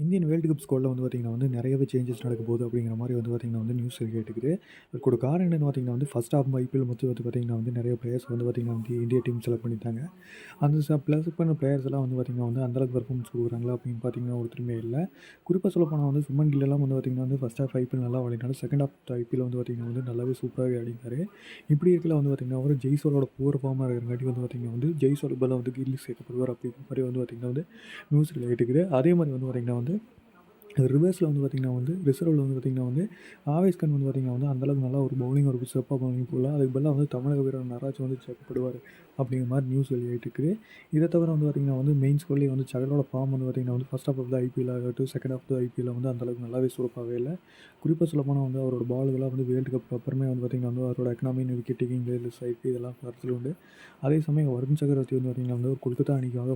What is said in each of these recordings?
Indian world cup ஸ்குவாட்ல நிறையவே changes நடக்க போகுது அப்படிங்கிற மாரி நியூஸ் கேட்டுக்குது. அதுக்கோட காரணம் என்னன்னு ஃபர்ஸ்ட் ஹாஃப் ஐபிஎல் மட்டும் நிறைய பிளேயர்ஸ் இந்தியா டீம் செலக்ட் பண்ணியிருந்தாங்க. அந்த ப்ளஸ் பண்ண பிளேயர்ஸ் எல்லாம் அந்த அளவுக்கு பெர்ஃபார்மன்ஸ் குடுக்குறாங்களா அப்படின்னு ஒருத்தருமே இல்ல. குறிப்பா சொல்லப்போனா சுமன் கில் எல்லாம் ஃபர்ஸ்ட் ஹாஃப் ஐபிஎல் நல்லா விளையாடினாலும், செகண்ட் ஹாஃப் ஐபிஎல் நல்லாவே சூப்பராவே ஆடினாரு. இப்படி இருக்கல அவரு ஜெய்ஸ்வாலோட புவர் ஃபார்மா இருக்கிறங்காட்டி ஜெய்ஸ்வாலுக்கு பதிலா கில் சேர்க்கப்படுவார் அப்படிங்கிற மாரி நியூஸ் கேட்டுக்குது. அதே மாரி ரிவர்ஸில் ரிசர்வ்ல ஆவேஸ் கான் அந்த அளவுக்கு நல்லா ஒரு பவுலிங் ஒரு சிறப்பாக பவுலிங் போடல. அதுக்கு பதிலா தமிழக வீரர் நட்ராஜ் சேர்க்கப்படுவார் அப்படிங்கிற மாதிரி நியூஸ் வெளியாகிட்டு. இதை தவிர மெயின் ஸ்கோர்லேயே சகலோட form first half of the IPL ஆகட்டும், செகண்ட் ஹாஃப் த ஐபிஎல் அந்த அளவுக்கு நல்லாவே சூப்பராகவே இல்லை. குறிப்பாக சொல்லப்போனால் அவரோட பால்களாக வேர்ல்டு கப் அப்புறமே அவரோட எக்கனாமி விக்கெட் டேக்கிங் சைட் இதெல்லாம் கருத்தில் உண்டு. அதே சமயம் வருண் சக்கரவர்த்தி ஒரு கொல்கத்தா அணிக்காக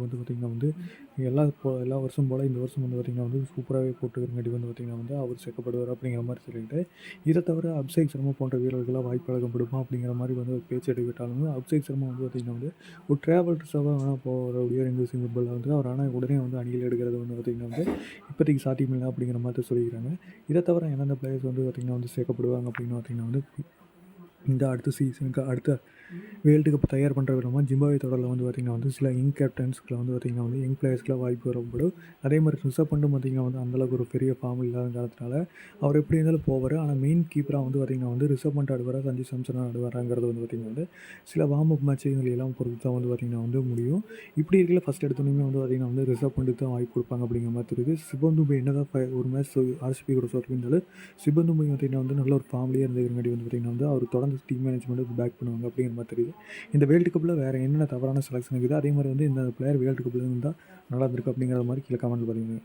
எல்லா வருஷம் போல் இந்த வருஷம் சூப்பராகவே போட்டுக்கிறங்காட்டி அவர் சேர்க்கப்படுவார் அப்படிங்கிற மாதிரி சொல்லிட்டு, இதை தவிர அபிஷேக் சர்மா போன்ற வீரர்களாக வாய்ப்பு வழங்கப்படுமா அப்படிங்கிற மாதிரி ஒரு பேச்சு எடுக்கிட்டாலும், அபிஷேக் சர்மா ஒரு ட்ராவல்ஸாக வேணால் போகிற இங்கிலீஷ் ஃபுட்பாலில் அவர் ஆனால் உடனே அணியில் எடுக்கிறது இப்போதைக்கு சாத்தியமில்லை அப்படிங்கிற மாதிரி சொல்லிக்கிறாங்க. இதை தவிர எந்தெந்த பிளேயர்ஸ் சேர்க்கப்படுவாங்க அப்படின்னு இந்த அடுத்த சீசனுக்கு அடுத்த வேர்ல்டு கப் தயார் பண்ணுற விதமாக ஜிம்பாப்வே தொடரில் சில யங் கேப்டன்ஸ்க்குலாம் யங் பிளேயர்ஸ்க்குலாம் வாய்ப்பு வரப்படும். அதே மாதிரி ரிஷப் பண்டும் அந்தளவுக்கு ஒரு பெரிய ஃபார்ம் இல்லாத காலத்தினால அவர் எப்படி இருந்தாலும் போவார். ஆனால் மெயின் கீப்பராக ரிஷப் பண்ட் ஆடுவாரா, சஞ்சு சாம்சன் ஆடுவாராங்கிறது சில வார்ம் அப் மேட்ச் எல்லாம் பொறுத்து தான் முடியும். இப்படி இருக்கல ஃபஸ்ட் எடுத்தோன்னே ரிஷப் பண்டுக்கு தான் வாய்ப்பு கொடுப்பாங்க அப்படிங்கிற மாதிரி இருக்குது. சிவம் துபை என்னதான் ஒரு மேட்ச் ஆர்சிபி கூட இருந்தாலும் சிவம் துபை நல்ல ஒரு ஃபார்ம்லேயே இருந்ததுங்காட்டி அவர் தொடர்ந்து டீம் மேனேஜ்மெண்ட் பேக் பண்ணுவாங்க அப்படிங்கிற மாதிரி தெரியுது. இந்த வேர்ல்டு கப்பில் வேறு என்னென்ன தவறான செலெக்ஷன் இருக்குது, அதே மாதிரி இந்த பிளேயர் வேர்ல்டு கப்பில் இருந்தால் நல்லா இருந்திருக்கு அப்படிங்கிற மாதிரி கீழே கமெண்ட்டில் பதிவுங்க.